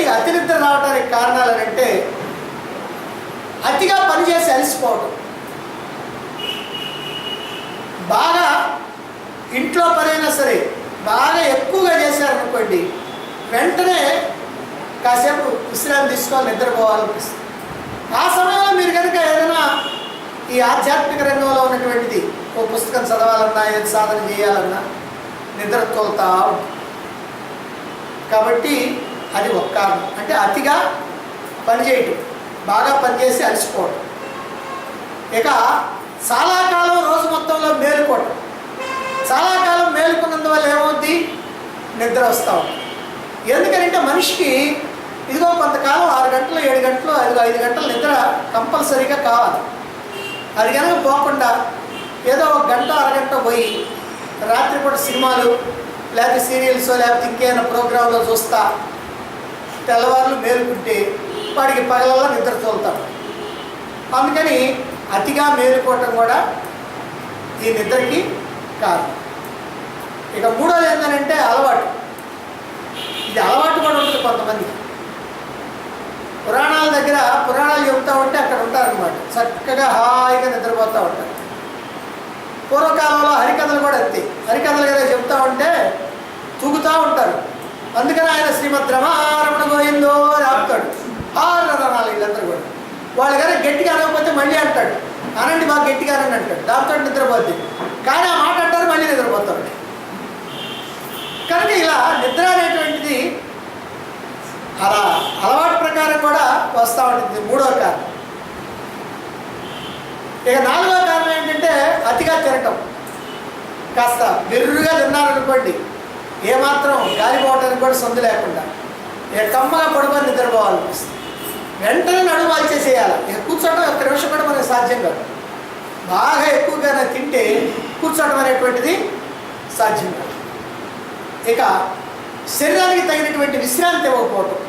ఏంటి అతి నిద్ర రావడానికి కారణాలు అంటే అతిగా పనిచేసి అలసిపోవడం. బాగా ఇంట్లో పనైనా సరే బాగా ఎక్కువగా చేశారనుకోండి, వెంటనే కాసేపు విశ్రాంతి తీసుకోవాలి, నిద్రపోవాలనిపిస్తుంది. ఆ సమయంలో మీరు కనుక ఏదైనా ఈ ఆధ్యాత్మిక రంగంలో ఉన్నటువంటిది ఓ పుస్తకం చదవాలన్నా, ఏది సాధన చేయాలన్నా నిద్ర తోలుతా ఉంటుంది. కాబట్టి అది ఒక కారణం. అంటే అతిగా పనిచేయటం, బాగా పనిచేసి అలసిపోవడం. ఇక చాలా కాలం రోజు మొత్తంలో మేలుకోవటం. చాలా కాలం మేలుకున్నందువల్ల ఏమవుద్ది, నిద్ర వస్తూ ఉంటుంది. ఎందుకంటే మనిషికి ఇదిగో కొంతకాలం 6 గంటలు 7 గంటలు 5 గంటల నిద్ర కంపల్సరీగా కావాలి. అది కనుక పోకుండా ఏదో 1 గంట అరగంట పోయి రాత్రిపూట సినిమాలు లేకపోతే సీరియల్స్ లేకపోతే ఇంకేమైనా ప్రోగ్రాంలో చూస్తా తెల్లవారులు మేలుకుంటే వాడికి పగలల్లో నిద్ర తోలుతాడు. అందుకని అతిగా మేలుకోవటం కూడా ఈ నిద్రకి కారణం. ఇక మూడోది ఏంటంటే అలవాటు. ఇది అలవాటు కూడా ఉంటుంది కొంతమందికి. పురాణాల దగ్గర పురాణాలు చెబుతూ ఉంటే అక్కడ ఉంటారనమాట, చక్కగా హాయిగా నిద్రపోతూ ఉంటారు. పూర్వకాలంలో హరికథలు కూడా అంతే. హరికథలు కదా చెప్తూ ఉంటే తూగుతూ ఉంటారు. అందుకని ఆయన శ్రీమద్ రమారమణ గోవిందో అని ఆపుతాడు. హారనాలు వీళ్ళందరూ కూడా. వాళ్ళు కానీ గట్టిగా అనకపోతే మళ్ళీ అంటాడు, అనండి బాగా గట్టిగా అనండి అంటాడు. దాంతో నిద్రపోద్ది. కానీ ఆ మాట అంటారు, మళ్ళీ నిద్రపోతాడు. కనుక ఇలా నిద్ర అనేటువంటిది అలా అలవాటు ప్రకారం కూడా వస్తూ ఉంటుంది. మూడవ కారణం. ఇక నాలుగవ కారణం ఏంటంటే అతిగా తినటం. కాస్త బిర్రుగా తిన్నారనుకోండి, ఏమాత్రం గాలిపోవటానికి కూడా సందు లేకుండా ఇక కమ్మగా పడుకొని నిద్రపోవాలనిపిస్తుంది. వెంటనే నడుము వాల్చేసేయాలి. ఇక కూర్చోవడం 1 నిమిషం కూడా మనకు సాధ్యం కాదు. బాగా ఎక్కువగా తింటే కూర్చోవడం అనేటువంటిది సాధ్యం కాదు. ఇక శరీరానికి తగినటువంటి విశ్రాంతి ఇవ్వకపోవటం.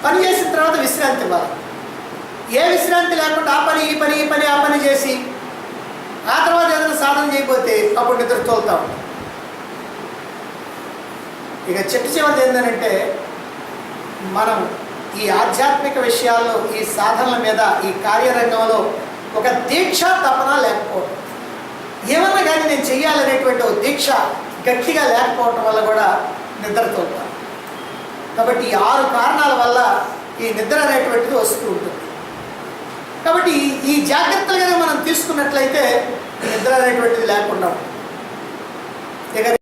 పని చేసిన తర్వాత విశ్రాంతి ఇవ్వాలి. ఏ విశ్రాంతి లేకుండా ఆ పని ఈ పని ఈ పని ఆ పని చేసి ఆ తర్వాత ఏదైనా సాధన చేయకపోతే అప్పుడు నిద్ర తోలుతా ఉంటాం. ఇక చివరిది ఏంటంటే మనం ఈ ఆధ్యాత్మిక విషయాల్లో, ఈ సాధనల మీద, ఈ కార్యరంగంలో ఒక దీక్ష తపన లేకపోవడం. ఏమన్నా కానీ నేను చెయ్యాలనేటువంటి ఒక దీక్ష గట్టిగా లేకపోవటం వల్ల కూడా నిద్ర తోలుతాం. కాబట్టి ఈ 6 కారణాల వల్ల ఈ నిద్ర అనేటువంటిది వస్తూ ఉంటుంది. కాబట్టి ఈ జాగ్రత్తలుగానే మనం తీసుకున్నట్లయితే నిద్ర అనేటువంటిది లేకుండా ఉంటుంది. ఇక